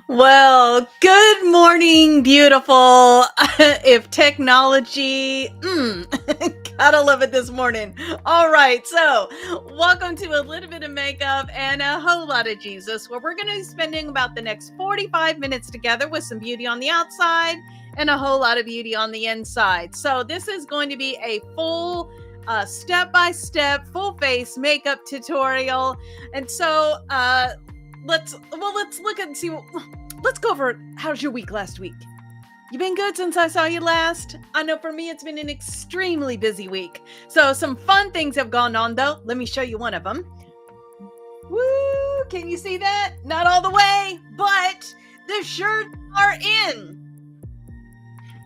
Well, good morning, beautiful. If technology, gotta love it this morning. All right, so welcome to a little bit of makeup and a whole lot of Jesus, where we're going to be spending about the next 45 minutes together with some beauty on the outside and a whole lot of beauty on the inside. So this is going to be a full step-by-step full face makeup tutorial. And so let's look and see let's go over how's your week last week. You been good since I saw you last? I know for me it's been an extremely busy week. So some fun things have gone on though. Let me show you one of them. Woo! Can you see that? Not all the way, but the shirts are in.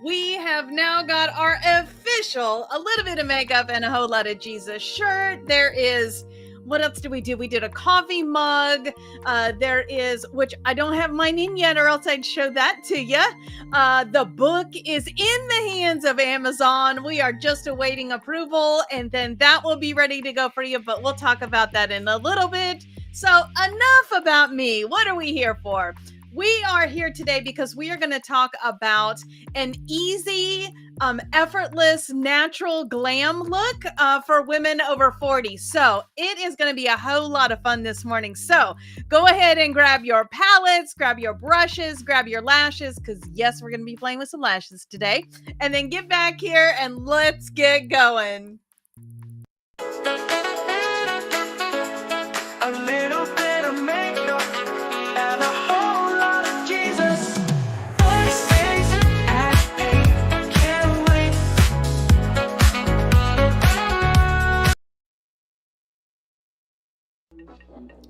We have now got our official a little bit of makeup and a whole lot of Jesus shirt. There is, what else did we do? We did a coffee mug. There is, which I don't have mine in yet, or else I'd show that to you. The book is in the hands of Amazon. We are just awaiting approval, and then that will be ready to go for you, but we'll talk about that in a little bit. So enough about me. What are we here for? We are here today because we are going to talk about an easy, effortless, natural glam look for women over 40. So it is going to be a whole lot of fun this morning. So go ahead and grab your palettes, grab your brushes, grab your lashes, because yes, we're going to be playing with some lashes today. And then get back here and let's get going. A little bit of makeup and a whole lot of Jesus. Can't wait.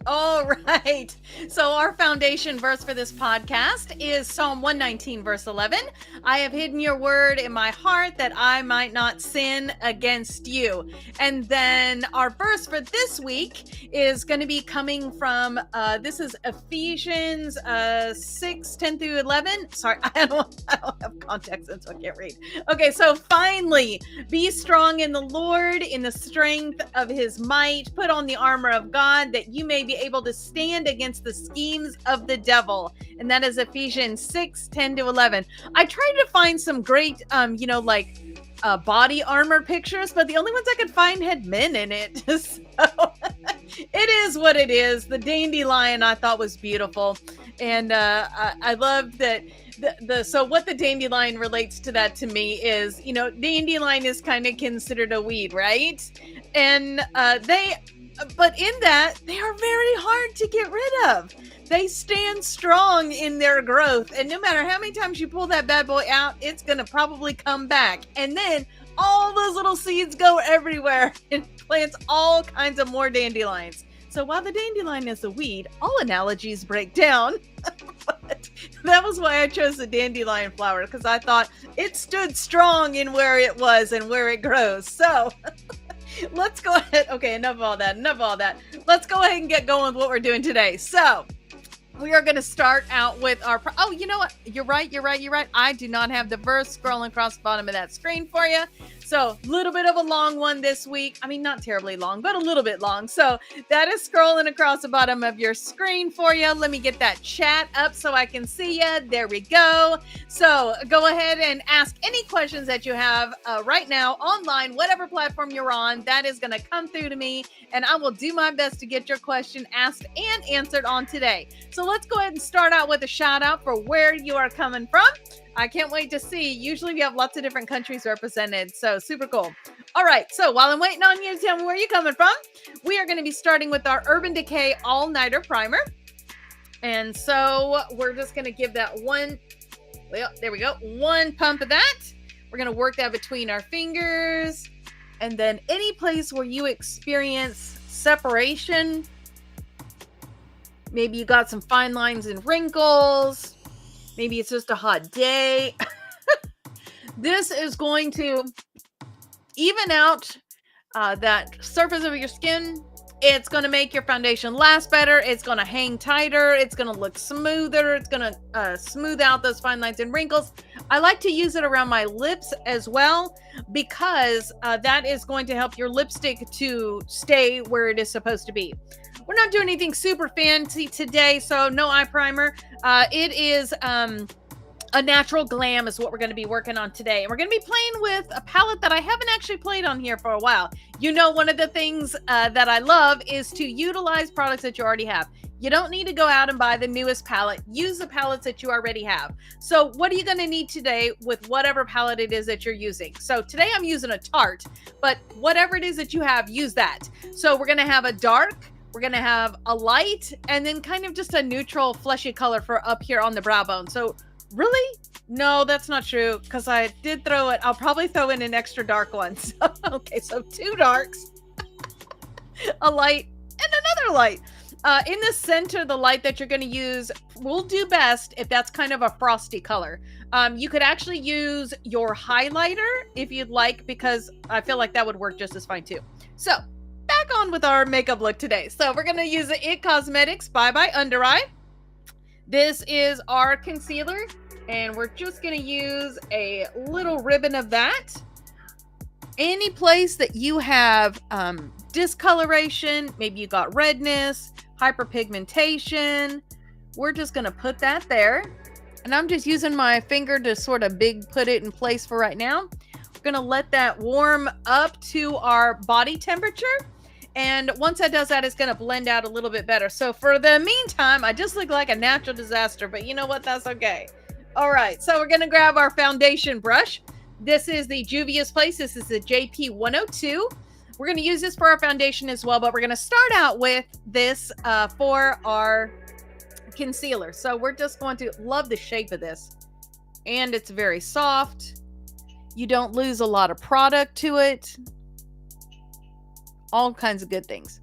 All right. So our foundation verse for this podcast is Psalm 119, verse 11. I have hidden your word in my heart that I might not sin against you. And then our verse for this week is going to be coming from, this is Ephesians 6, 10 through 11. Sorry, I don't have context, so I can't read. Okay, so finally, be strong in the Lord, in the strength of his might. Put on the armor of God that you may be able to stand against the schemes of the devil. And that is Ephesians 6, 10 to 11. I tried to find some great, body armor pictures, but the only ones I could find had men in it. So it is what it is. The dandelion I thought was beautiful. And I love that so what the dandelion relates to that to me is, dandelion is kind of considered a weed, right? And but in that, they are very hard to get rid of. They stand strong in their growth. And no matter how many times you pull that bad boy out, it's going to probably come back. And then all those little seeds go everywhere and plants all kinds of more dandelions. So while the dandelion is a weed, all analogies break down. But that was why I chose the dandelion flower, because I thought it stood strong in where it was and where it grows. So let's go ahead. Okay, enough of all that. Let's go ahead and get going with what we're doing today. So we are going to start out with our, oh, you know what? You're right. I do not have the verse scrolling across the bottom of that screen for you. So a little bit of a long one this week. I mean, not terribly long, but a little bit long. So that is scrolling across the bottom of your screen for you. Let me get that chat up so I can see you. There we go. So go ahead and ask any questions that you have right now online, whatever platform you're on. That is going to come through to me, and I will do my best to get your question asked and answered on today. So let's go ahead and start out with a shout out for where you are coming from. I can't wait to see. Usually we have lots of different countries represented, so super cool. All right, so while I'm waiting on you to tell me where you're coming from, we are going to be starting with our Urban Decay All-Nighter Primer. And so we're just going to give that one, well, there we go, one pump of that. We're going to work that between our fingers. And then any place where you experience separation, maybe you got some fine lines and wrinkles, maybe it's just a hot day. This is going to even out that surface of your skin It's going to make your foundation last better. It's going to hang tighter. It's going to look smoother. It's going to smooth out those fine lines and wrinkles. I like to use it around my lips as well, because that is going to help your lipstick to stay where it is supposed to be. We're not doing anything super fancy today, so no eye primer. It is a natural glam is what we're going to be working on today. And we're going to be playing with a palette that I haven't actually played on here for a while. You know, one of the things that I love is to utilize products that you already have. You don't need to go out and buy the newest palette. Use the palettes that you already have. So what are you going to need today with whatever palette it is that you're using? So today I'm using a Tarte, but whatever it is that you have, use that. So we're going to have a dark, we're going to have a light, and then kind of just a neutral fleshy color for up here on the brow bone. So really? No, that's not true, because I did throw it. I'll probably throw in an extra dark one. So, okay, so 2 darks, a light, and another light. In the center, the light that you're going to use will do best if that's kind of a frosty color. You could actually use your highlighter if you'd like, because I feel like that would work just as fine too. So, back on with our makeup look today. So, we're going to use the IT Cosmetics Bye Bye Under Eye. This is our concealer, and we're just going to use a little ribbon of that. Any place that you have discoloration, maybe you got redness, hyperpigmentation, we're just going to put that there. And I'm just using my finger to sort of put it in place for right now. We're going to let that warm up to our body temperature. And once that does that, it's going to blend out a little bit better. So for the meantime, I just look like a natural disaster, but you know what? That's okay. All right. So we're going to grab our foundation brush. This is the Juvia's Place. This is the JP 102. We're going to use this for our foundation as well, but we're going to start out with this for our concealer. So we're just going to love the shape of this. And it's very soft. You don't lose a lot of product to it. All kinds of good things.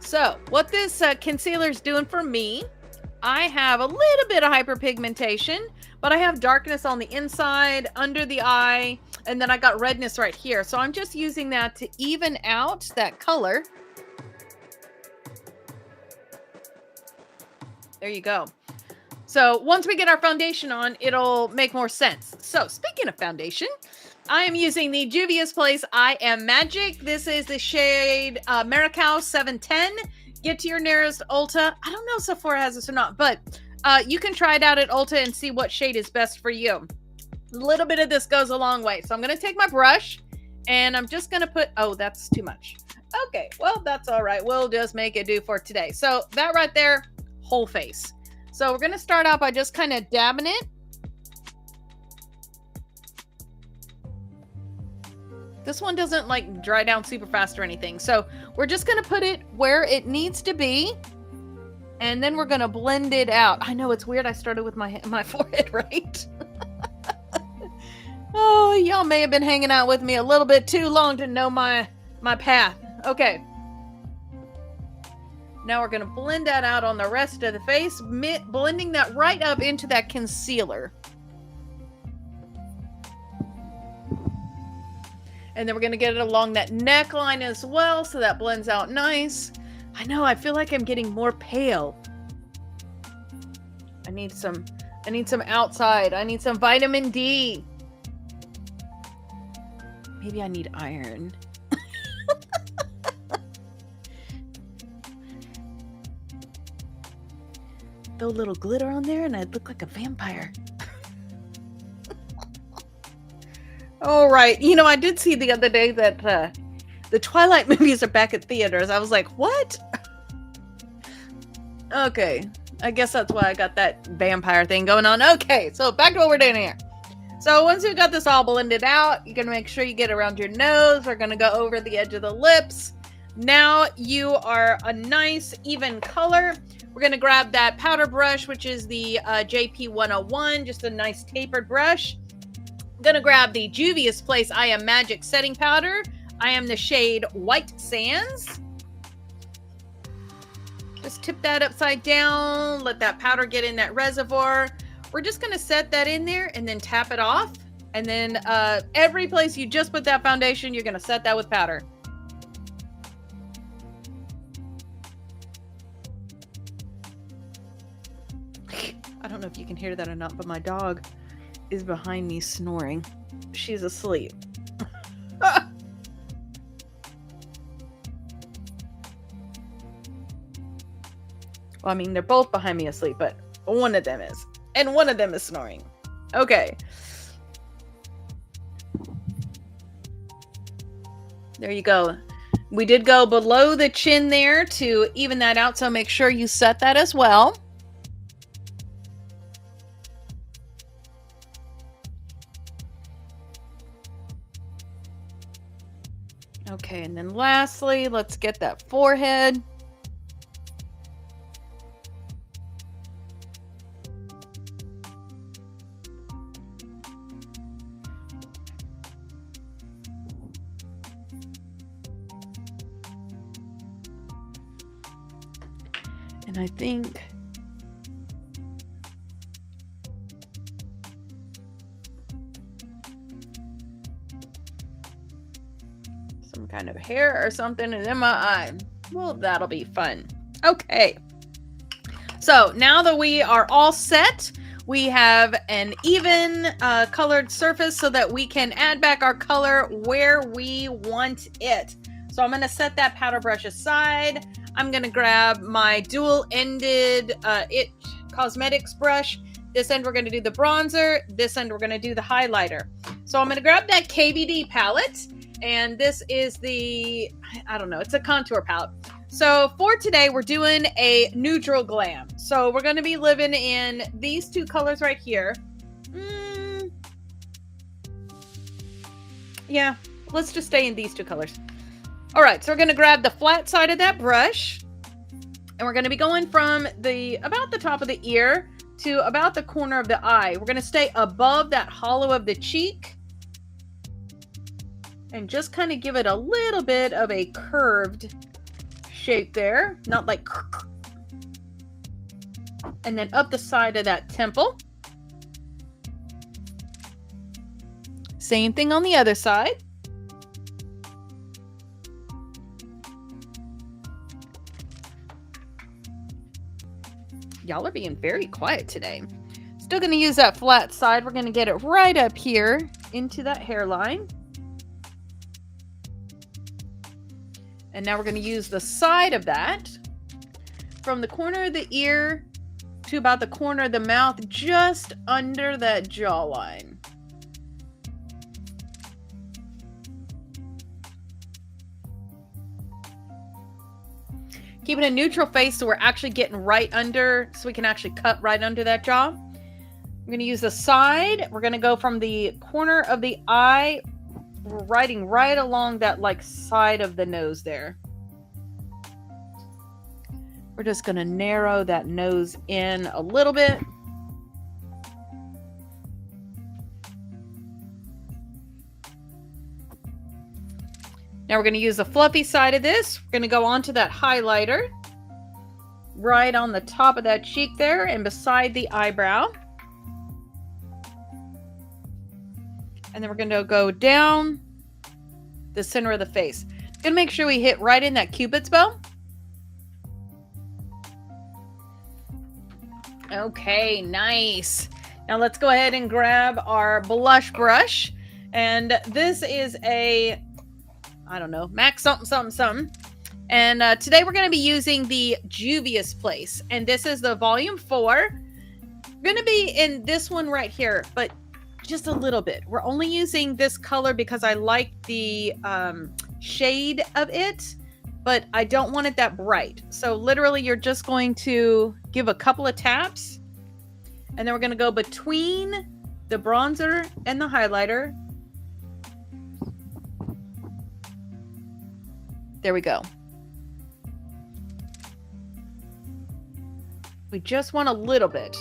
So what this concealer is doing for me, I have a little bit of hyperpigmentation, but I have darkness on the inside, under the eye, and then I got redness right here. So I'm just using that to even out that color. There you go. So once we get our foundation on, it'll make more sense. So speaking of foundation, I am using the Juvia's Place I Am Magic. This is the shade Maricao 710. Get to your nearest Ulta. I don't know if Sephora has this or not, but you can try it out at Ulta and see what shade is best for you. A little bit of this goes a long way. So I'm going to take my brush and I'm just going to put, oh, that's too much. Okay, well, that's all right. We'll just make it do for today. So that right there, whole face. So we're going to start out by just kind of dabbing it. This one doesn't like dry down super fast or anything. So we're just going to put it where it needs to be. And then we're going to blend it out. I know it's weird. I started with my forehead, right? Oh, y'all may have been hanging out with me a little bit too long to know my path. Okay. Now we're going to blend that out on the rest of the face, blending that right up into that concealer. And then we're going to get it along that neckline as well, so that blends out nice. I know, I feel like I'm getting more pale. I need some outside. I need some vitamin D. Maybe I need iron. Throw a little glitter on there and I'd look like a vampire. All right. You know, I did see the other day that the Twilight movies are back at theaters. I was like, what? Okay. I guess that's why I got that vampire thing going on. Okay. So back to what we're doing here. So once you've got this all blended out, you're going to make sure you get around your nose. We're going to go over the edge of the lips. Now you are a nice even color. We're going to grab that powder brush, which is the JP 101, just a nice tapered brush. I'm going to grab the Juvia's Place I Am Magic setting powder. I am the shade White Sands. Just tip that upside down. Let that powder get in that reservoir. We're just going to set that in there and then tap it off. And then every place you just put that foundation, you're going to set that with powder. I don't know if you can hear that or not, but my dog is behind me snoring. She's asleep. Well, I mean, they're both behind me asleep, but one of them is. And one of them is snoring. Okay. There you go. We did go below the chin there to even that out, so make sure you set that as well. Okay, and then lastly, let's get that forehead. And I think some kind of hair or something is in my eye. Well, that'll be fun. Okay. So now that we are all set, we have an even colored surface so that we can add back our color where we want it. So I'm going to set that powder brush aside. I'm going to grab my dual-ended It Cosmetics brush. This end we're going to do the bronzer. This end we're going to do the highlighter. So I'm going to grab that KVD palette. And this is the, I don't know, it's a contour palette. So for today, we're doing a neutral glam. So we're going to be living in these two colors right here. Yeah, let's just stay in these two colors. All right, so we're going to grab the flat side of that brush, and we're going to be going from about the top of the ear to about the corner of the eye. We're going to stay above that hollow of the cheek and just kind of give it a little bit of a curved shape there, not like, and then up the side of that temple. Same thing on the other side. Y'all are being very quiet today. Still going to use that flat side. We're going to get it right up here into that hairline. And now we're going to use the side of that from the corner of the ear to about the corner of the mouth, just under that jawline. Keeping a neutral face so we're actually getting right under, so we can actually cut right under that jaw. We're going to use the side. We're going to go from the corner of the eye, we're writing right along that like side of the nose there. We're just going to narrow that nose in a little bit. Now we're going to use the fluffy side of this. We're going to go onto that highlighter right on the top of that cheek there and beside the eyebrow. And then we're going to go down the center of the face. Going to make sure we hit right in that Cupid's bow. Okay, nice. Now let's go ahead and grab our blush brush. And this is a, I don't know, MAC something, something, something. And today we're going to be using the Juvia's Place. And this is the volume 4. We're going to be in this one right here, but just a little bit. We're only using this color because I like the shade of it, but I don't want it that bright. So literally you're just going to give a couple of taps. And then we're going to go between the bronzer and the highlighter. There we go. We just want a little bit.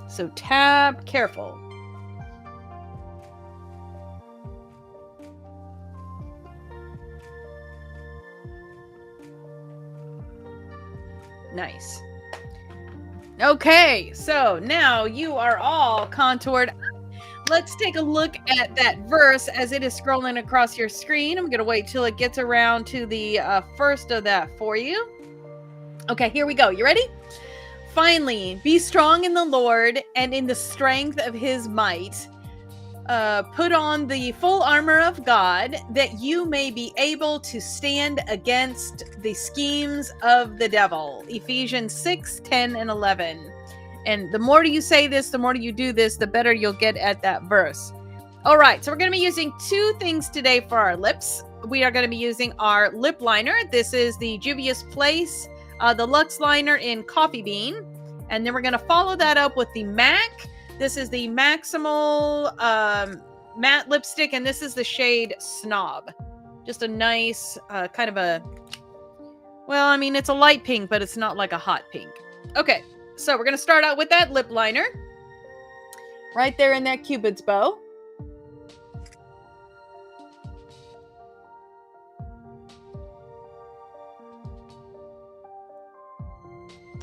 So tap, careful. Nice. Okay, so now you are all contoured. Let's take a look at that verse as it is scrolling across your screen. I'm going to wait till it gets around to the first of that for you. Okay, here we go. You ready? Finally, be strong in the Lord and in the strength of his might. Put on the full armor of God, that you may be able to stand against the schemes of the devil. Ephesians 6:10 and 11. And the more you say this, the more you do this, the better you'll get at that verse. All right, so we're going to be using two things today for our lips. We are going to be using our lip liner. This is the Juvia's Place, the Luxe Liner in Coffee Bean. And then we're going to follow that up with the MAC. This is the Maximal matte lipstick, and this is the shade Snob. Just a nice kind of a, well, I mean, it's a light pink, but it's not like a hot pink. Okay, so we're going to start out with that lip liner. Right there in that Cupid's bow.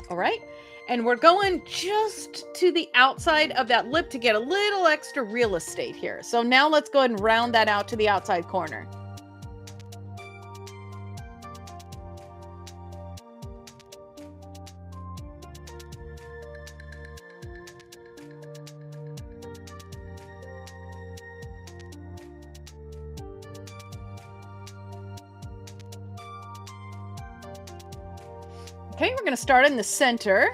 All right. And we're going just to the outside of that lip to get a little extra real estate here. So now let's go ahead and round that out to the outside corner. Okay, we're going to start in the center.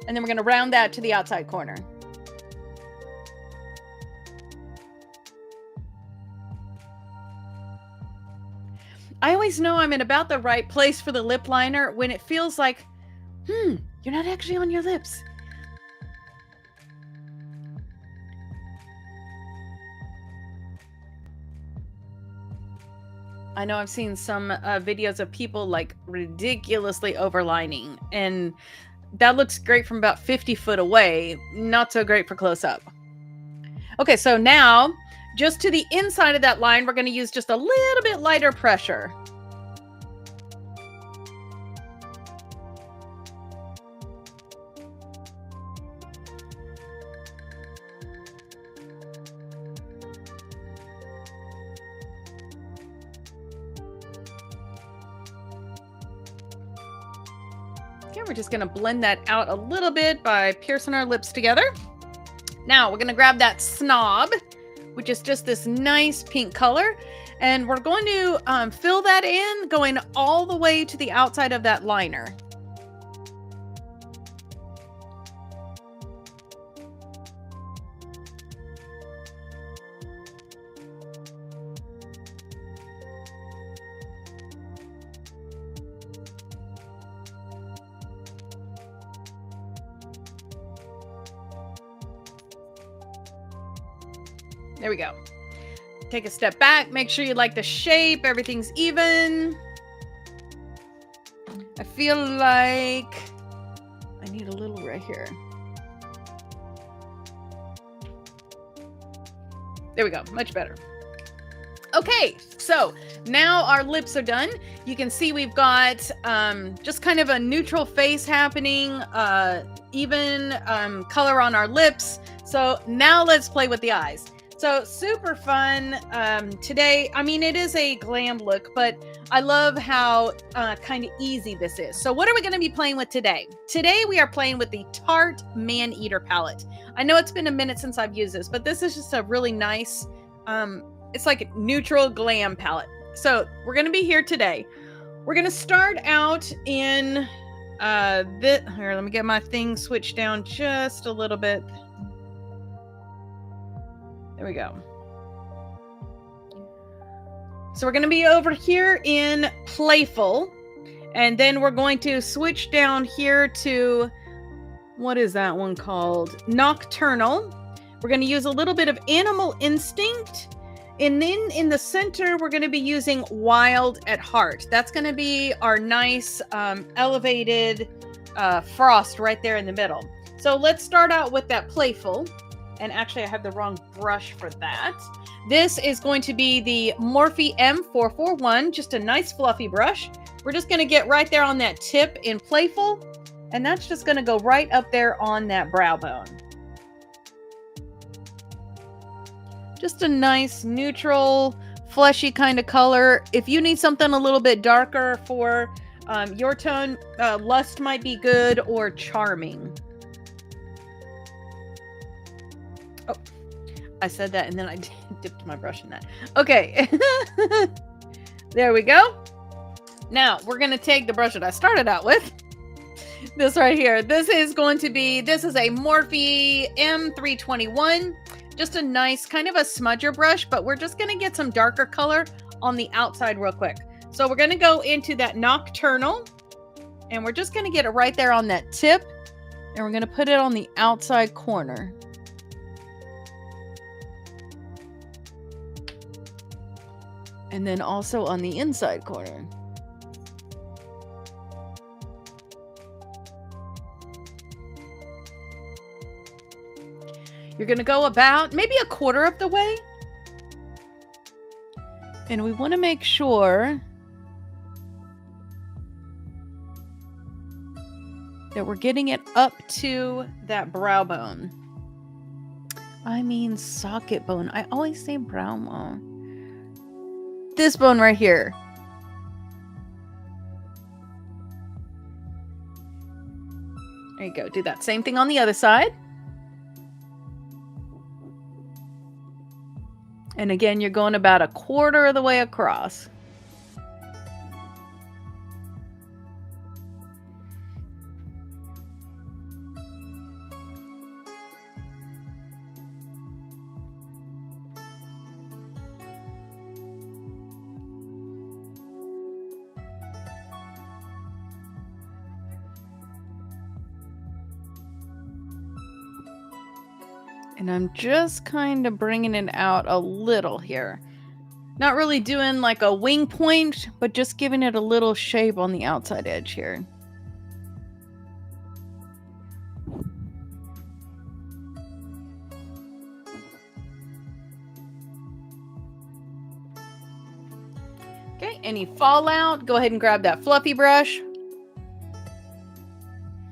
And then we're going to round that to the outside corner. I always know I'm in about the right place for the lip liner when it feels like, you're not actually on your lips. I know I've seen some videos of people like ridiculously overlining, and that looks great from about 50 foot away. Not so great for close up. Okay, so now just to the inside of that line, we're going to use just a little bit lighter pressure. Okay, we're just going to blend that out a little bit by piercing our lips together. Now we're going to grab that Snob, which is just this nice pink color, and we're going to fill that in, going all the way to the outside of that liner. There we go. Take a step back. Make sure you like the shape. Everything's even. I feel like I need a little right here. There we go. Much better. Okay, so now our lips are done. You can see we've got just kind of a neutral face happening, even color on our lips. So now let's play with the eyes. So super fun today. I mean, it is a glam look, but I love how kind of easy this is. So what are we going to be playing with today? Today we are playing with the Tarte Man Eater palette. I know it's been a minute since I've used this, but this is just a really nice, it's like a neutral glam palette. So we're going to be here today. We're going to start out in here, let me get my thing switched down just a little bit. There we go. So we're going to be over here in Playful, and then we're going to switch down here to, what is that one called? Nocturnal. We're going to use a little bit of Animal Instinct, and then in the center we're going to be using Wild at Heart. That's going to be our nice elevated frost right there in the middle. So let's start out with that Playful. And actually, I have the wrong brush for that. This is going to be the Morphe M441, just a nice fluffy brush. We're just going to get right there on that tip in Playful, and that's just going to go right up there on that brow bone. Just a nice, neutral, fleshy kind of color. If you need something a little bit darker for Your tone, lust might be good or charming. Oh, I said that and then I dipped my brush in that. Okay. There we go. Now we're going to take the brush that I started out with. This right here. This is a Morphe M321. Just a nice kind of a smudger brush, but we're just going to get some darker color on the outside real quick. So we're going to go into that Nocturnal, and we're just going to get it right there on that tip, and we're going to put it on the outside corner. And then also on the inside corner. You're going to go about maybe a quarter of the way. And we want to make sure that we're getting it up to that brow bone. I mean socket bone. I always say brow bone. This bone right here. There you go. Do that same thing on the other side. And again, you're going about a quarter of the way across. And I'm just kind of bringing it out a little here. Not really doing like a wing point, but just giving it a little shape on the outside edge here. Okay, any fallout, go ahead and grab that fluffy brush.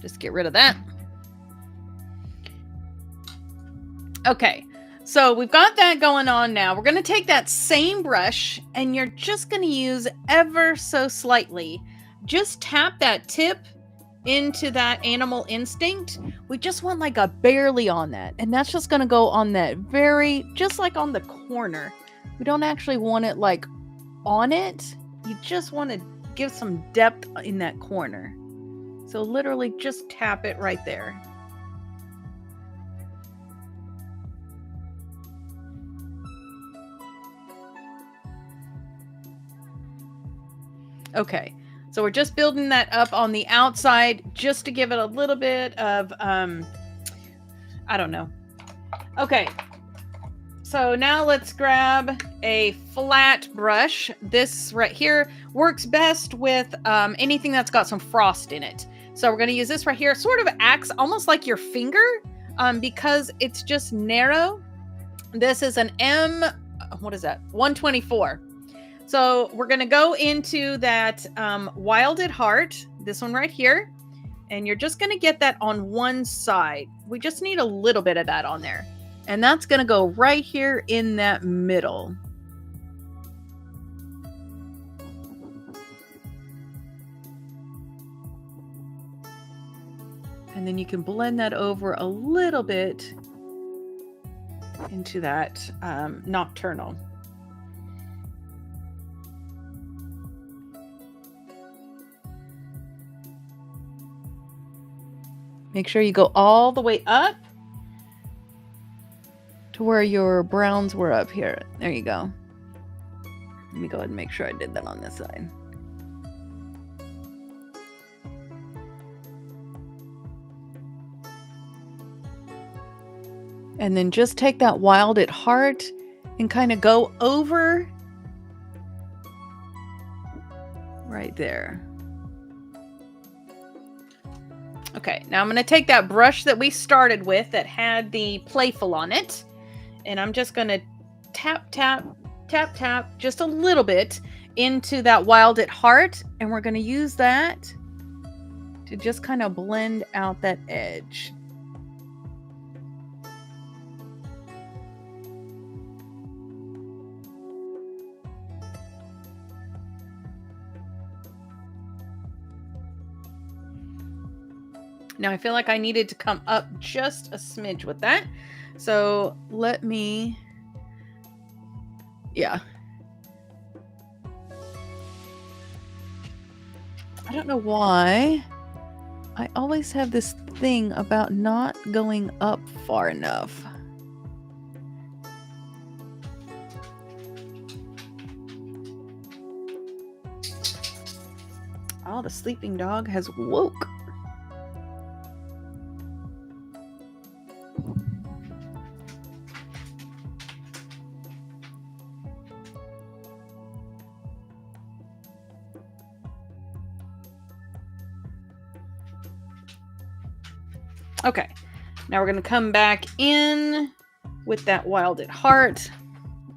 Just get rid of that. Okay, so we've got that going on now. We're going to take that same brush and you're just going to use ever so slightly. Just tap that tip into that Animal Instinct. We just want like a barely on that. And that's just going to go on that just like on the corner. We don't actually want it like on it. You just want to give some depth in that corner. So literally just tap it right there. Okay, so we're just building that up on the outside just to give it a little bit of, I don't know. Okay, so now let's grab a flat brush. This right here works best with anything that's got some frost in it. So we're going to use this right here. It sort of acts almost like your finger because it's just narrow. This is an what is that? 124. So we're going to go into that Wild at Heart, this one right here, and you're just going to get that on one side. We just need a little bit of that on there. And that's going to go right here in that middle. And then you can blend that over a little bit into that Nocturnal. Make sure you go all the way up to where your browns were up here. There you go. Let me go ahead and make sure I did that on this side. And then just take that Wild at Heart and kind of go over right there. Okay, now I'm going to take that brush that we started with that had the playful on it, and I'm just going to tap, tap, tap, tap just a little bit into that Wild at Heart, and we're going to use that to just kind of blend out that edge. Now I feel like I needed to come up just a smidge with that. So let me, yeah. I don't know why. I always have this thing about not going up far enough. Oh, the sleeping dog has woke. Okay, now we're going to come back in with that Wild at Heart.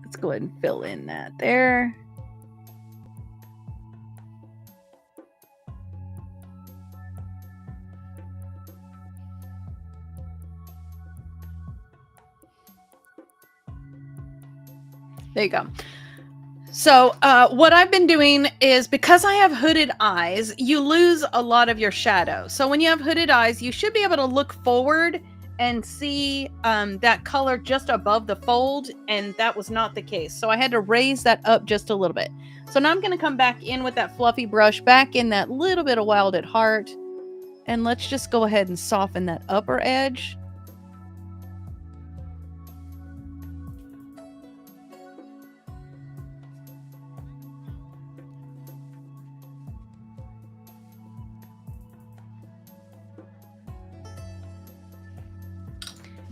Let's go ahead and fill in that there. There you go. So what I've been doing is, because I have hooded eyes, you lose a lot of your shadow. So when you have hooded eyes, you should be able to look forward and see that color just above the fold, and that was not the case. So I had to raise that up just a little bit. So now I'm going to come back in with that fluffy brush, back in that little bit of Wild at Heart, and let's just go ahead and soften that upper edge.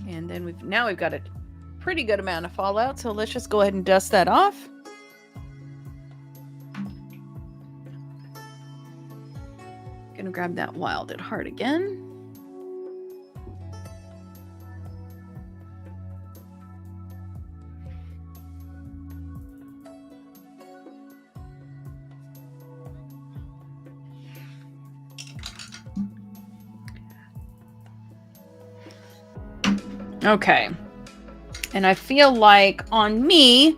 And then we've got a pretty good amount of fallout, so let's just go ahead and dust that off. Gonna grab that Wild at Heart again. Okay. And I feel like on me,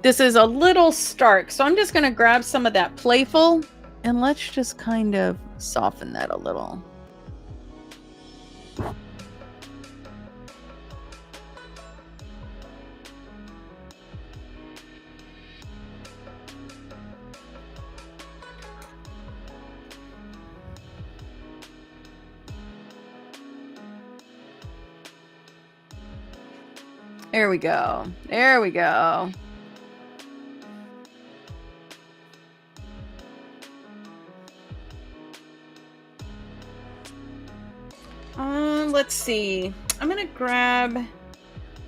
this is a little stark. So I'm just going to grab some of that playful and let's just kind of soften that a little. There we go. There we go. Let's see. I'm going to grab,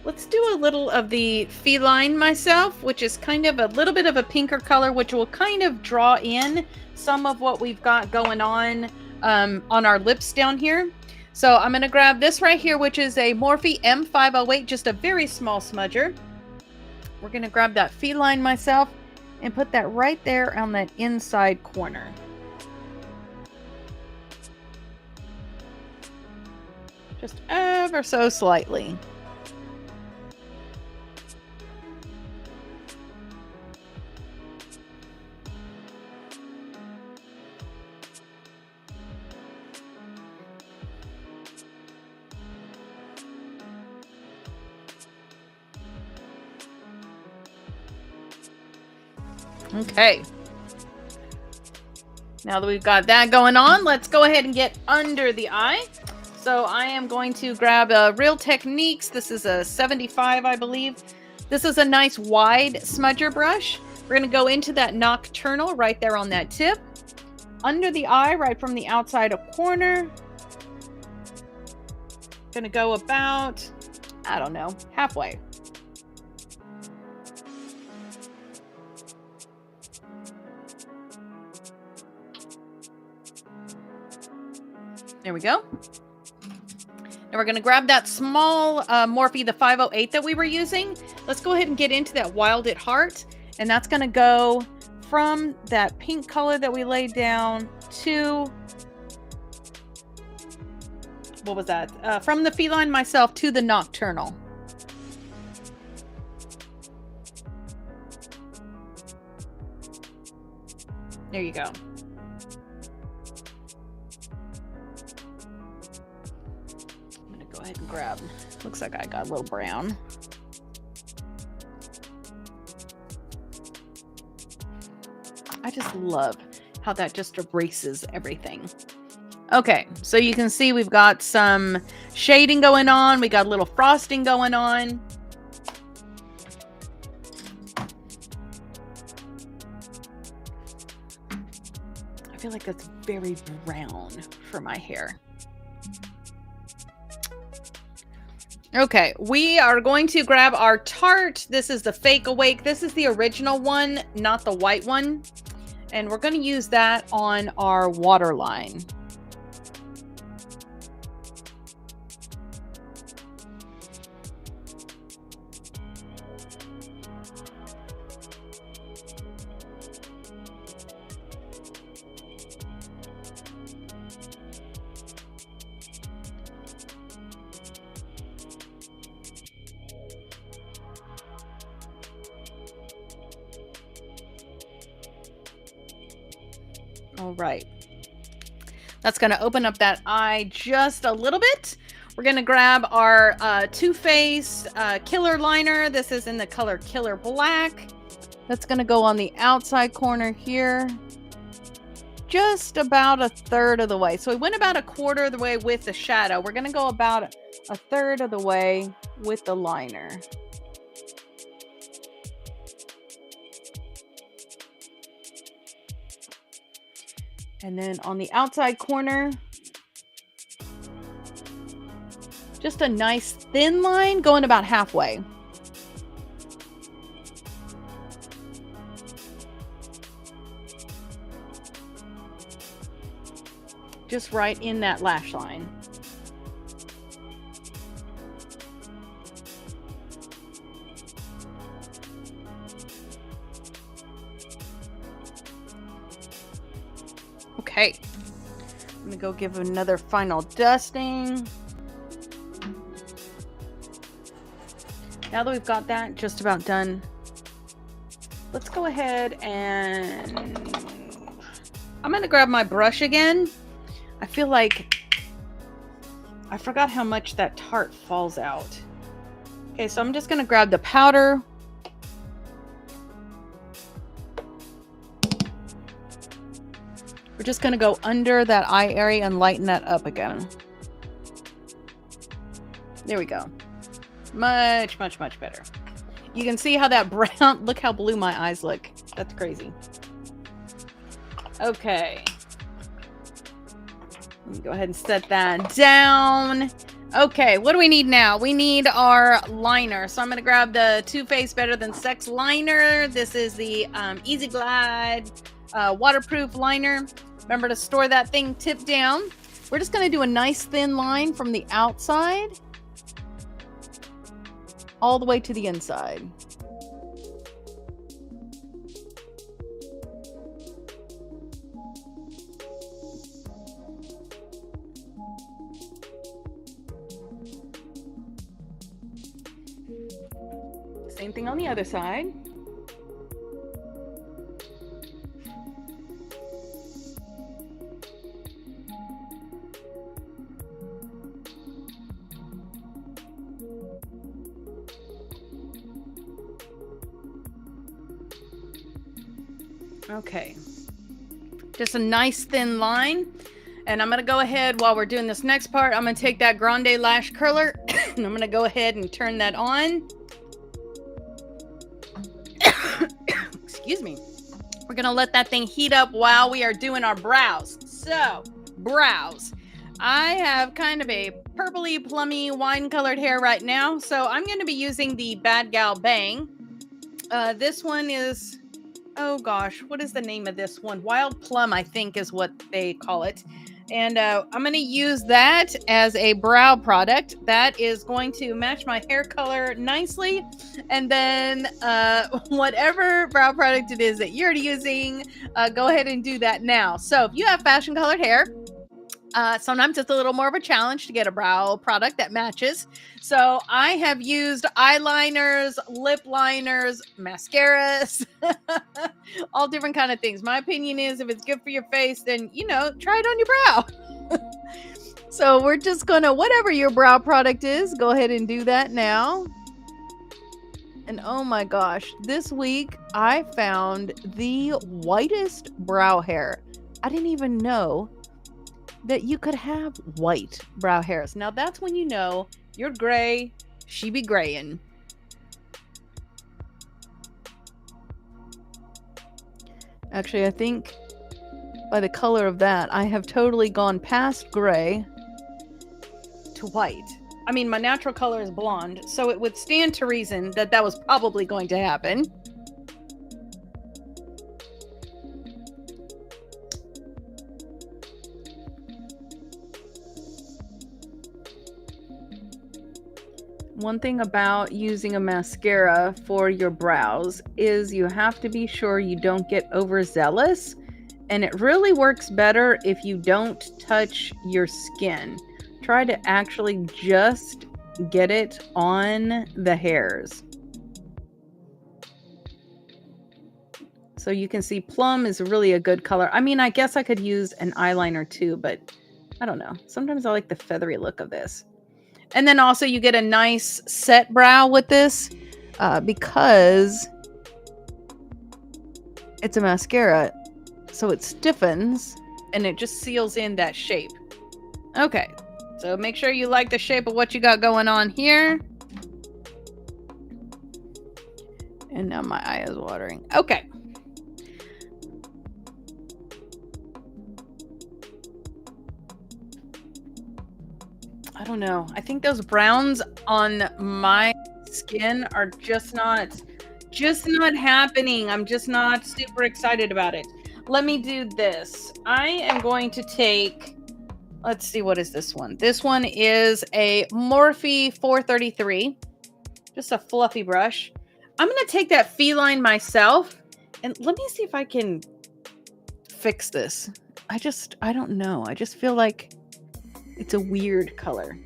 let's do a little of the Feline Myself, which is kind of a little bit of a pinker color, which will kind of draw in some of what we've got going on our lips down here. So I'm going to grab this right here, which is a Morphe M508, just a very small smudger. We're going to grab that Feline Myself and put that right there on that inside corner. Just ever so slightly. Okay. Now that we've got that going on, let's go ahead and get under the eye. So I am going to grab a Real Techniques. This is a 75, I believe. This is a nice wide smudger brush. We're going to go into that nocturnal right there on that tip. Under the eye, right from the outside a corner. Going to go about, I don't know, halfway. There we go. Now we're going to grab that small Morphe, the 508 that we were using. Let's go ahead and get into that Wild at Heart. And that's going to go from that pink color that we laid down to, what was that? From the Feline Myself to the Nocturnal. There you go. ahead and grab. Looks like I got a little brown. I just love how that just erases everything. Okay, so you can see we've got some shading going on. We got a little frosting going on. I feel like that's very brown for my hair. Okay, we are going to grab our Tarte. This is the Fake Awake. This is the original one, not the white one. And we're going to use that on our waterline. All right. That's going to open up that eye just a little bit. We're going to grab our Too Faced Killer Liner. This is in the color Killer Black. That's going to go on the outside corner here. Just about a third of the way. So we went about a quarter of the way with the shadow. We're going to go about a third of the way with the liner. And then on the outside corner, just a nice thin line going about halfway. Just right in that lash line. Okay, I'm gonna go give another final dusting. Now that we've got that just about done, let's go ahead and I'm gonna grab my brush again. I feel like I forgot how much that Tarte falls out. Okay, so I'm just gonna grab the powder. We're just going to go under that eye area and lighten that up again. There we go. Much, much, much better. You can see how that brown, look how blue my eyes look. That's crazy. Okay. Let me go ahead and set that down. Okay, what do we need now? We need our liner. So I'm going to grab the Too Faced Better Than Sex liner. This is the Easy Glide waterproof liner. Remember to store that thing tip down. We're just going to do a nice thin line from the outside all the way to the inside. Same thing on the other side. Okay, just a nice thin line. And I'm going to go ahead while we're doing this next part. I'm going to take that Grande Lash Curler and I'm going to go ahead and turn that on. Excuse me. We're going to let that thing heat up while we are doing our brows. So, brows. I have kind of a purpley, plummy, wine-colored hair right now. So I'm going to be using the Bad Gal Bang. This one is... oh gosh, what is the name of this one? Wild Plum, I think is what they call it. And I'm going to use that as a brow product. That is going to match my hair color nicely. And then whatever brow product it is that you're using, go ahead and do that now. So if you have fashion colored hair, sometimes it's a little more of a challenge to get a brow product that matches. So I have used eyeliners, lip liners, mascaras, all different kind of things. My opinion is if it's good for your face, then, you know, try it on your brow. So we're just gonna, whatever your brow product is, go ahead and do that now. And oh my gosh, this week I found the whitest brow hair. I didn't even know that you could have white brow hairs. Now that's when you know you're gray, she be grayin'. Actually, I think by the color of that, I have totally gone past gray to white. I mean, my natural color is blonde, so it would stand to reason that that was probably going to happen. One thing about using a mascara for your brows is you have to be sure you don't get overzealous, and it really works better if you don't touch your skin. Try to actually just get it on the hairs. So you can see plum is really a good color. I mean, I guess I could use an eyeliner too, but I don't know. Sometimes I like the feathery look of this. And then also you get a nice set brow with this because it's a mascara. So it stiffens and it just seals in that shape. Okay, so make sure you like the shape of what you got going on here. And now my eye is watering. Okay. I don't know. I think those browns on my skin are just not happening. I'm just not super excited about it. Let me do this. I am going to take, let's see, what is this one? This one is a Morphe 433. Just a fluffy brush. I'm going to take that feline myself and let me see if I can fix this. I don't know. I just feel like it's a weird color.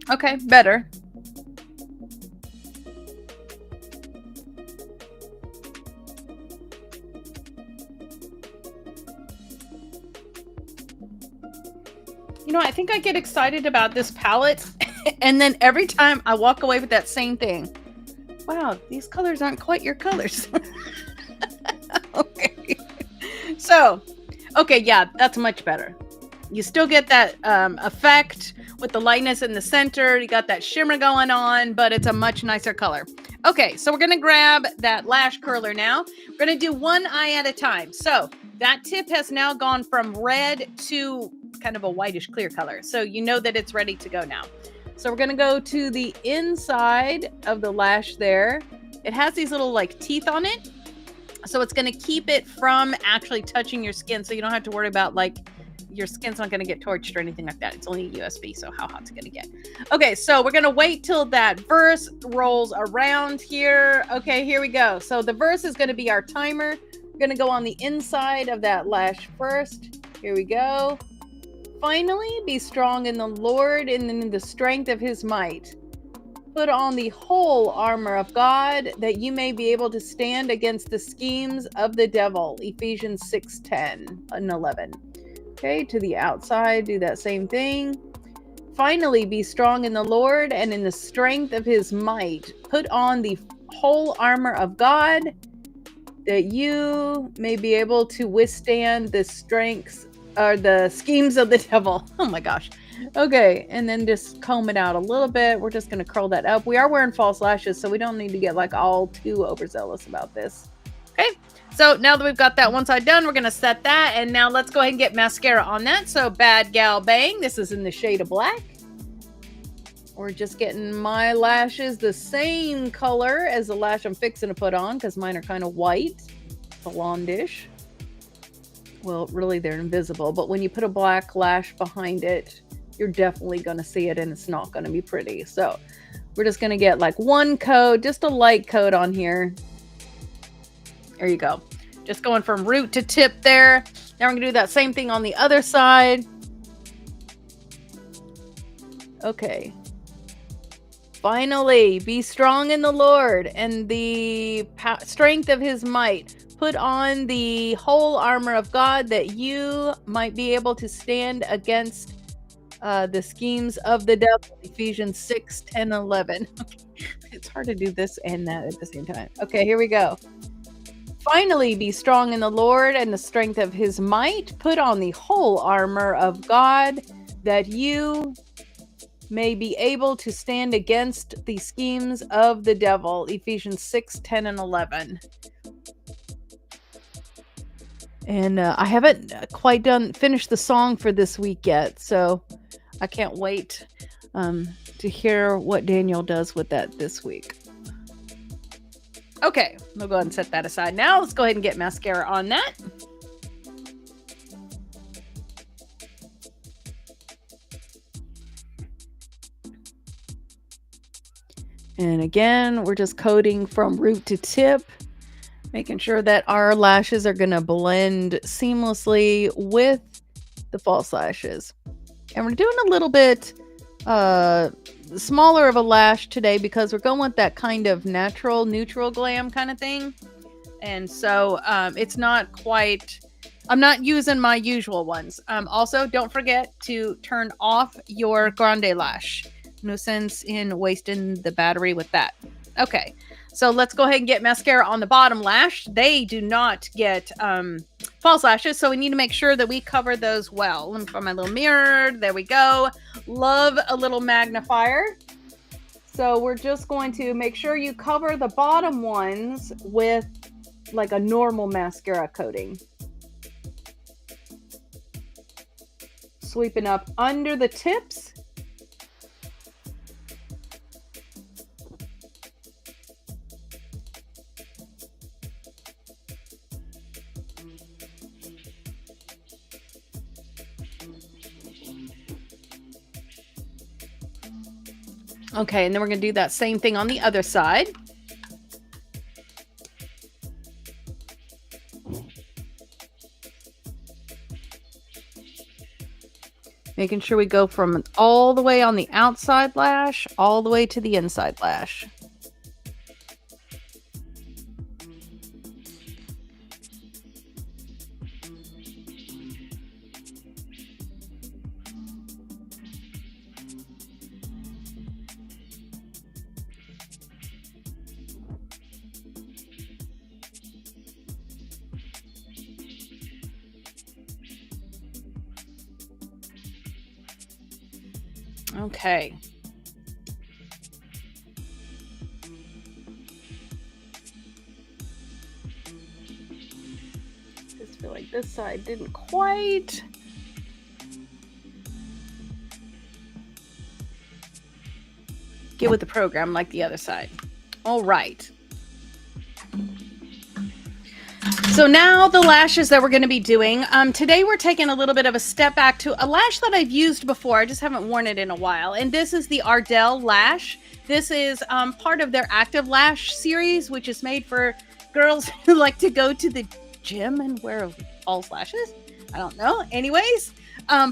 Okay, better. You know, I think I get excited about this palette, and then every time I walk away with that same thing. Wow, these colors aren't quite your colors. Okay. So, okay, yeah, that's much better. You still get that effect with the lightness in the center. You got that shimmer going on, but it's a much nicer color. Okay, so we're going to grab that lash curler now. We're going to do one eye at a time. So that tip has now gone from red to kind of a whitish clear color. So you know that it's ready to go now. So we're going to go to the inside of the lash there. It has these little like teeth on it. So it's going to keep it from actually touching your skin. So you don't have to worry about like your skin's not going to get torched or anything like that. It's only USB, so how hot's it going to get? Okay, so we're going to wait till that verse rolls around here. Okay, here we go. So the verse is going to be our timer. We're going to go on the inside of that lash first. Here we go. Finally, be strong in the Lord and in the strength of his might. Put on the whole armor of God that you may be able to stand against the schemes of the devil. Ephesians 6:10 and 11. Okay, to the outside, do that same thing. Finally, be strong in the Lord and in the strength of his might. Put on the whole armor of God that you may be able to withstand the strengths or the schemes of the devil. Oh my gosh. Okay, and then just comb it out a little bit. We're just going to curl that up. We are wearing false lashes, so we don't need to get like all too overzealous about this. Okay. So now that we've got that one side done, we're going to set that. And now let's go ahead and get mascara on that. So Bad Gal Bang. This is in the shade of black. We're just getting my lashes the same color as the lash I'm fixing to put on because mine are kind of white. blondish. Well, really they're invisible, but when you put a black lash behind it, you're definitely going to see it and it's not going to be pretty. So we're just going to get like one coat, just a light coat on here. There you go. Just going from root to tip there. Now we're going to do that same thing on the other side. Okay. Finally, be strong in the Lord and the strength of his might. Put on the whole armor of God that you might be able to stand against the schemes of the devil. Ephesians 6, 10, 11. It's hard to do this and that at the same time. Okay, here we go. Finally, be strong in the Lord and the strength of his might. Put on the whole armor of God that you may be able to stand against the schemes of the devil. Ephesians 6, 10, and 11. And I haven't quite finished the song for this week yet, so I can't wait to hear what Daniel does with that this week. Okay, we'll go ahead and set that aside now. Let's go ahead and get mascara on that. And again, we're just coating from root to tip, making sure that our lashes are going to blend seamlessly with the false lashes. And we're doing a little bit smaller of a lash today because we're going with that kind of natural, neutral glam kind of thing. And so it's not quite, I'm not using my usual ones. Also, don't forget to turn off your grande lash. No sense in wasting the battery with that. Okay, so let's go ahead and get mascara on the bottom lash. They do not get false lashes, so we need to make sure that we cover those well. Let me find my little mirror. There we go. Love a little magnifier. So we're just going to make sure you cover the bottom ones with like a normal mascara coating. Sweeping up under the tips. Okay, and then we're going to do that same thing on the other side. Making sure we go from all the way on the outside lash, all the way to the inside lash. Okay. Just feel like this side didn't quite. Get with the program like the other side. All right. So now the lashes that we're going to be doing. Today we're taking a little bit of a step back to a lash that I've used before. I just haven't worn it in a while. And this is the Ardell lash. This is part of their Active Lash series, which is made for girls who like to go to the gym and wear false lashes. I don't know. Anyways,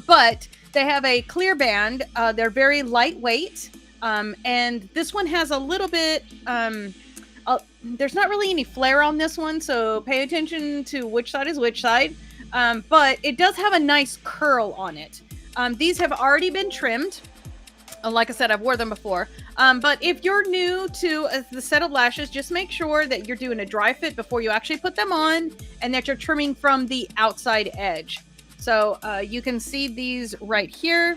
but they have a clear band. They're very lightweight. And this one has a little bit... there's not really any flare on this one, so pay attention to which side is which side. But it does have a nice curl on it. These have already been trimmed. Like I said, I've worn them before. But if you're new to the set of lashes, just make sure that you're doing a dry fit before you actually put them on, and that you're trimming from the outside edge. So you can see these right here.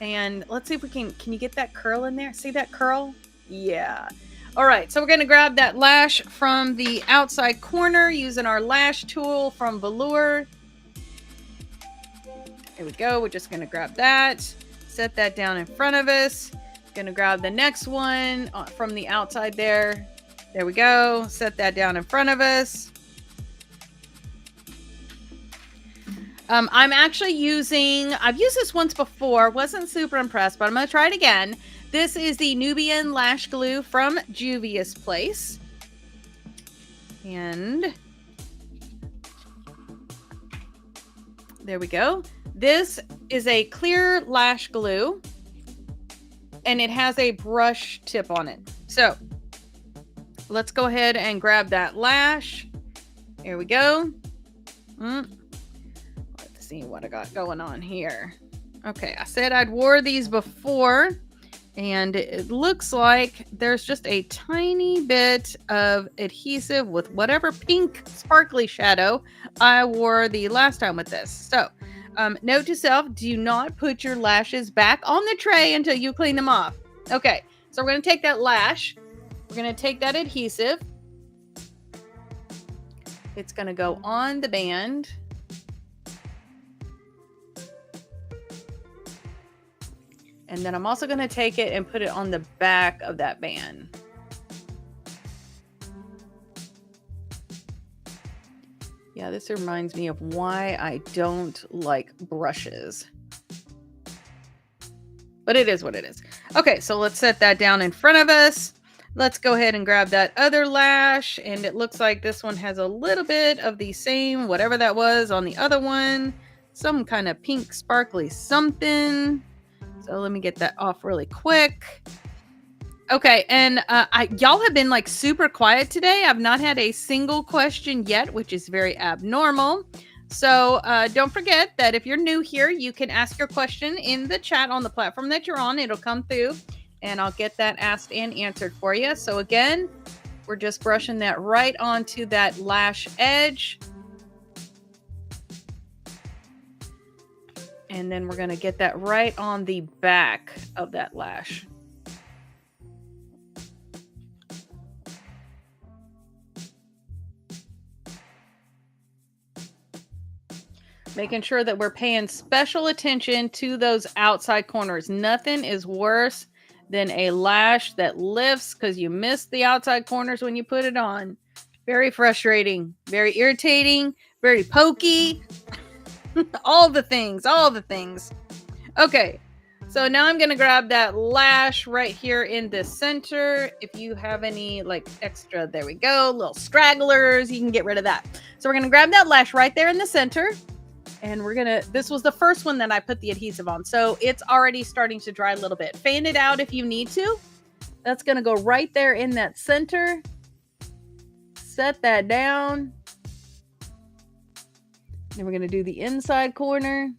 And let's see if we can you get that curl in there? See that curl? Yeah. All right, so we're going to grab that lash from the outside corner using our lash tool from Velour. Here we go. We're just going to grab that, set that down in front of us. Going to grab the next one from the outside there. There we go. Set that down in front of us. I'm actually I've used this once before, wasn't super impressed, but I'm going to try it again. This is the Nubian Lash Glue from Juvia's Place. And there we go. This is a clear lash glue, and it has a brush tip on it. So let's go ahead and grab that lash. Here we go. Let's see what I got going on here. Okay, I said I'd wore these before, and it looks like there's just a tiny bit of adhesive with whatever pink sparkly shadow I wore the last time with this. So note to self, do not put your lashes back on the tray until you clean them off. Okay, so we're going to take that lash. We're going to take that adhesive. It's going to go on the band. And then I'm also going to take it and put it on the back of that band. Yeah, this reminds me of why I don't like brushes. But it is what it is. Okay, so let's set that down in front of us. Let's go ahead and grab that other lash. And it looks like this one has a little bit of the same, whatever that was on the other one. Some kind of pink sparkly something. So let me get that off really quick. Okay, and y'all have been like super quiet today. I've not had a single question yet, which is very abnormal. So don't forget that if you're new here, you can ask your question in the chat on the platform that you're on. It'll come through, and I'll get that asked and answered for you. So again, we're just brushing that right onto that lash edge. And then we're going to get that right on the back of that lash. Making sure that we're paying special attention to those outside corners. Nothing is worse than a lash that lifts because you missed the outside corners when you put it on. Very frustrating, very irritating, very pokey. all the things. Okay, so now I'm gonna grab that lash right here in the center. If you have any like extra, there we go, little stragglers, you can get rid of that. So we're gonna grab that lash right there in the center, and this was the first one that I put the adhesive on, so it's already starting to dry a little bit. Fan it out if you need to. That's gonna go right there in that center. Set that down. Then we're going to do the inside corner.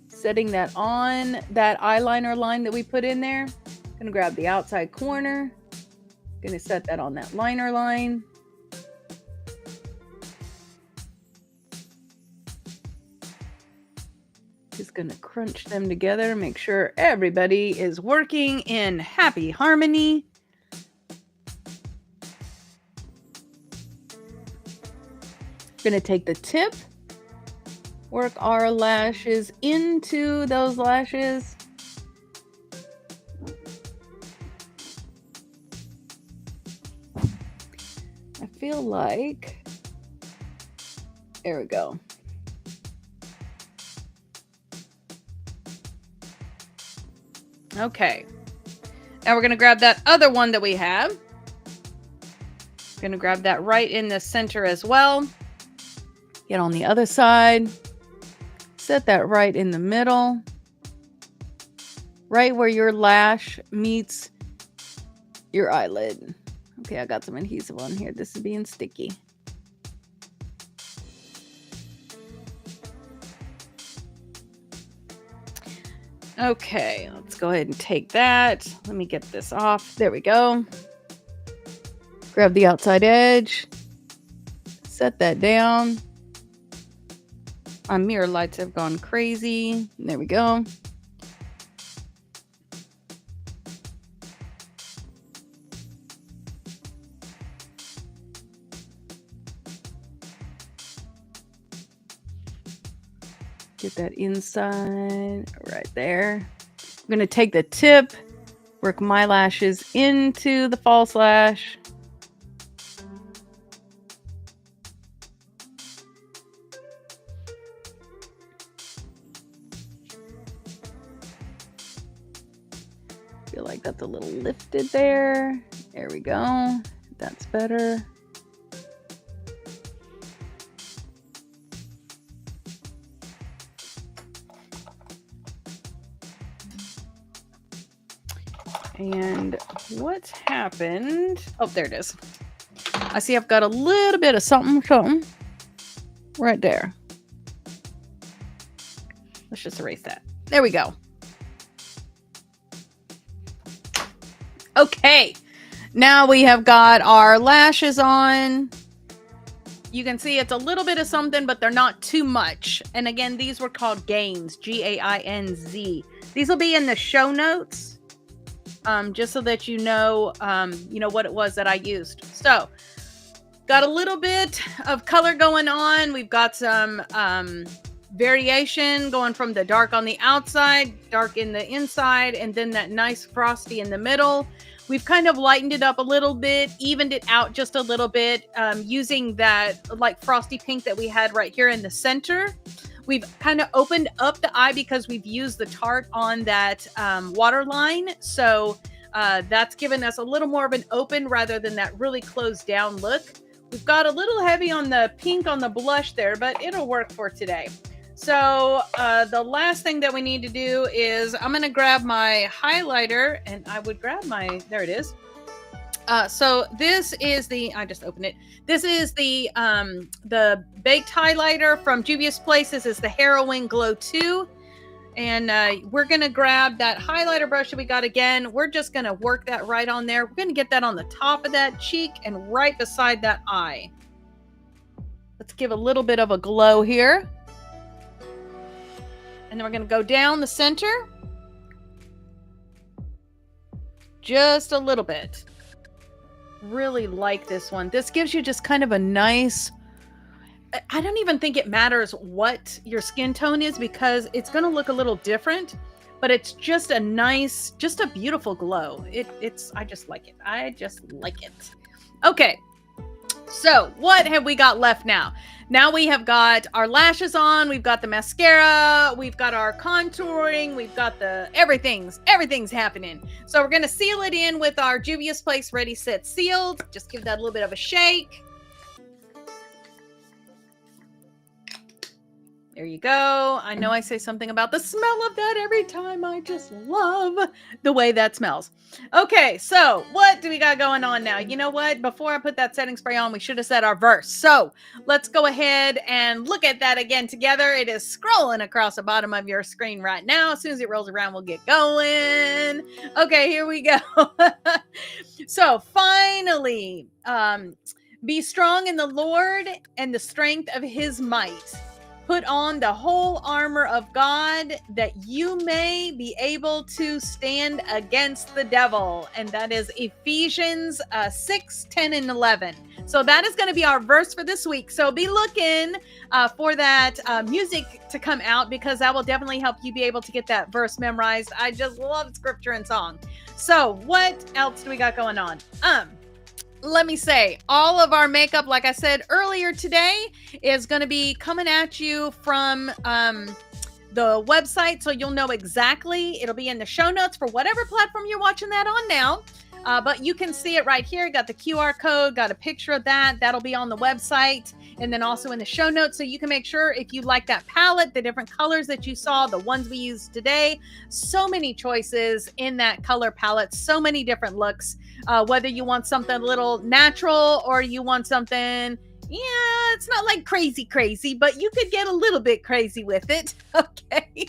Setting that on that eyeliner line that we put in there. Going to grab the outside corner. Going to set that on that liner line. Just going to crunch them together. Make sure everybody is working in happy harmony. Going to take the tip, work our lashes into those lashes. I feel like, there we go. Okay, now we're going to grab that other one that we have. We're going to grab that right in the center as well. Get on the other side, set that right in the middle, right where your lash meets your eyelid. Okay, I got some adhesive on here. This is being sticky. Okay, let's go ahead and take that. Let me get this off. There we go. Grab the outside edge, set that down. My mirror lights have gone crazy. There we go. Get that inside right there. I'm going to take the tip, work my lashes into the false lash. feel like that's a little lifted there. There we go. That's better. And what's happened? Oh, there it is. I see I've got a little bit of something right there. Let's just erase that. There we go. Okay. Now we have got our lashes on. You can see it's a little bit of something, but they're not too much. And again, these were called Gainz, Gainz. These will be in the show notes. Just so that you know what it was that I used. So, got a little bit of color going on. We've got some variation going from the dark on the outside, dark in the inside, and then that nice frosty in the middle. We've kind of lightened it up a little bit, evened it out just a little bit, using that like frosty pink that we had right here in the center. We've kind of opened up the eye because we've used the Tarte on that waterline. So that's given us a little more of an open rather than that really closed down look. We've got a little heavy on the pink on the blush there, but it'll work for today. So the last thing that we need to do is I'm going to grab my highlighter, and I would grab there it is. So this is I just opened it. This is the baked highlighter from Juvia's Place. This is the Heroin Glow 2. And we're going to grab that highlighter brush that we got again. We're just going to work that right on there. We're going to get that on the top of that cheek and right beside that eye. Let's give a little bit of a glow here. And then we're going to go down the center. Just a little bit. Really like this one. This gives you just kind of a nice, I don't even think it matters what your skin tone is because it's going to look a little different, but it's just a nice, just a beautiful glow. I just like it. I just like it. Okay. So what have we got left now? Now we have got our lashes on. We've got the mascara. We've got our contouring. We've got everything's happening. So we're going to seal it in with our Juvia's Place Ready, Set, Sealed. Just give that a little bit of a shake. There you go. I know I say something about the smell of that every time. I just love the way that smells. Okay, so what do we got going on now? You know what? Before I put that setting spray on, we should have said our verse. So let's go ahead and look at that again together. It is scrolling across the bottom of your screen right now. As soon as it rolls around, we'll get going. Okay, here we go. So finally, be strong in the Lord and the strength of his might. Put on the whole armor of God that you may be able to stand against the devil. And that is Ephesians 6, 10, and 11. So that is going to be our verse for this week. So be looking for that music to come out because that will definitely help you be able to get that verse memorized. I just love scripture and song. So what else do we got going on? Let me say, all of our makeup, like I said earlier today, is going to be coming at you from the website, so you'll know exactly. It'll be in the show notes for whatever platform you're watching that on now. But you can see it right here. Got the QR code, got a picture of that. That'll be on the website and then also in the show notes. So you can make sure if you like that palette, the different colors that you saw, the ones we used today, so many choices in that color palette, so many different looks, whether you want something a little natural or you want something, yeah, it's not like crazy, but you could get a little bit crazy with it. Okay.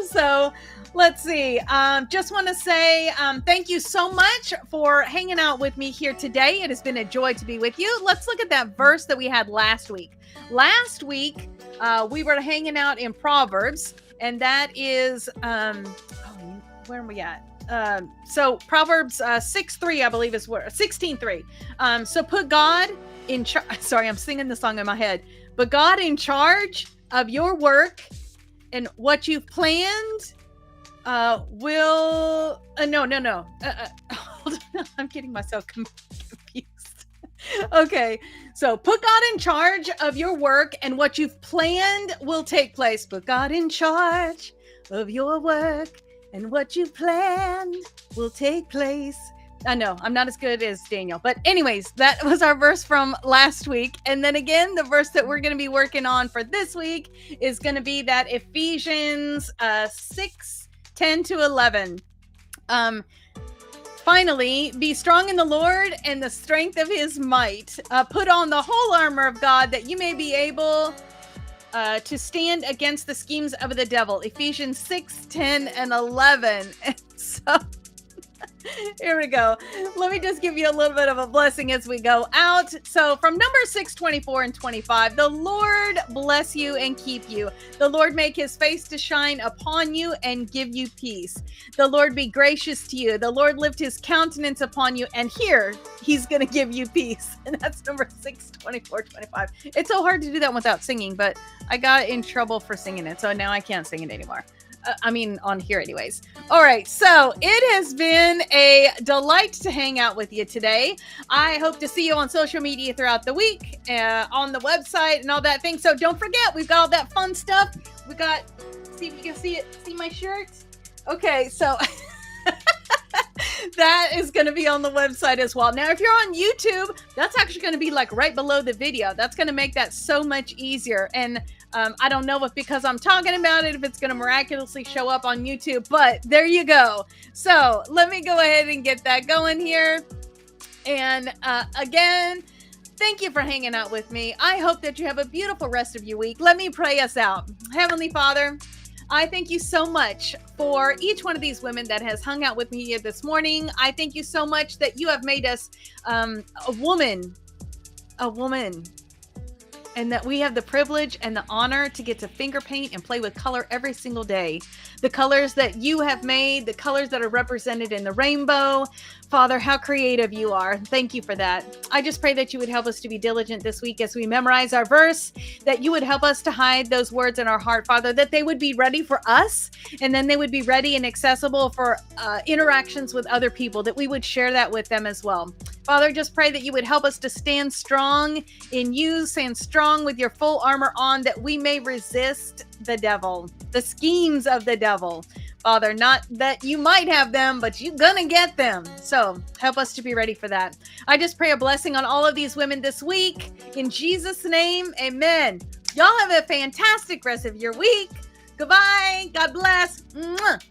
So let's see. Just want to say thank you so much for hanging out with me here today. It has been a joy to be with you. Let's look at that verse that we had last week. Last week, we were hanging out in Proverbs, and that is, where are we at? So Proverbs 6:3, I believe is where 16:3. So put God in charge. Sorry, I'm singing the song in my head. But God in charge of your work and what you've planned will no. Hold on, I'm getting myself confused. Okay, so put God in charge of your work and what you've planned will take place. Put God in charge of your work and what you planned will take place. I know I'm not as good as Daniel, but anyways, that was our verse from last week. And then again, the verse that we're going to be working on for this week is going to be that Ephesians 6:10-11. Finally, be strong in the Lord and the strength of his might. Put on the whole armor of God that you may be able to stand against the schemes of the devil. Ephesians 6:10-11. And so here we go. Let me just give you a little bit of a blessing as we go out. So from Numbers 6:24-25, the Lord bless you and keep you. The Lord make his face to shine upon you and give you peace. The Lord be gracious to you. The Lord lift his countenance upon you, and here he's going to give you peace. And that's Numbers 6:24-25. It's so hard to do that without singing, but I got in trouble for singing it, so now I can't sing it anymore. On here anyways. All right. So it has been a delight to hang out with you today. I hope to see you on social media throughout the week, on the website and all that thing. So don't forget, we've got all that fun stuff. We got, see if you can see it. See my shirt? Okay. So that is going to be on the website as well. Now, if you're on YouTube, that's actually going to be like right below the video. That's going to make that so much easier. And I don't know if because I'm talking about it, if it's going to miraculously show up on YouTube, but there you go. So let me go ahead and get that going here. And again, thank you for hanging out with me. I hope that you have a beautiful rest of your week. Let me pray us out. Heavenly Father, I thank you so much for each one of these women that has hung out with me here this morning. I thank you so much that you have made us a woman, and that we have the privilege and the honor to get to finger paint and play with color every single day. The colors that you have made, the colors that are represented in the rainbow. Father, how creative you are. Thank you for that. I just pray that you would help us to be diligent this week as we memorize our verse, that you would help us to hide those words in our heart, Father, that they would be ready for us, and then they would be ready and accessible for interactions with other people, that we would share that with them as well. Father, just pray that you would help us to stand strong in you, stand strong with your full armor on, that we may resist the devil, the schemes of the devil. Father, not that you might have them, but you're gonna get them. So help us to be ready for that. I just pray a blessing on all of these women this week. In Jesus' name, amen. Y'all have a fantastic rest of your week. Goodbye. God bless. Mwah.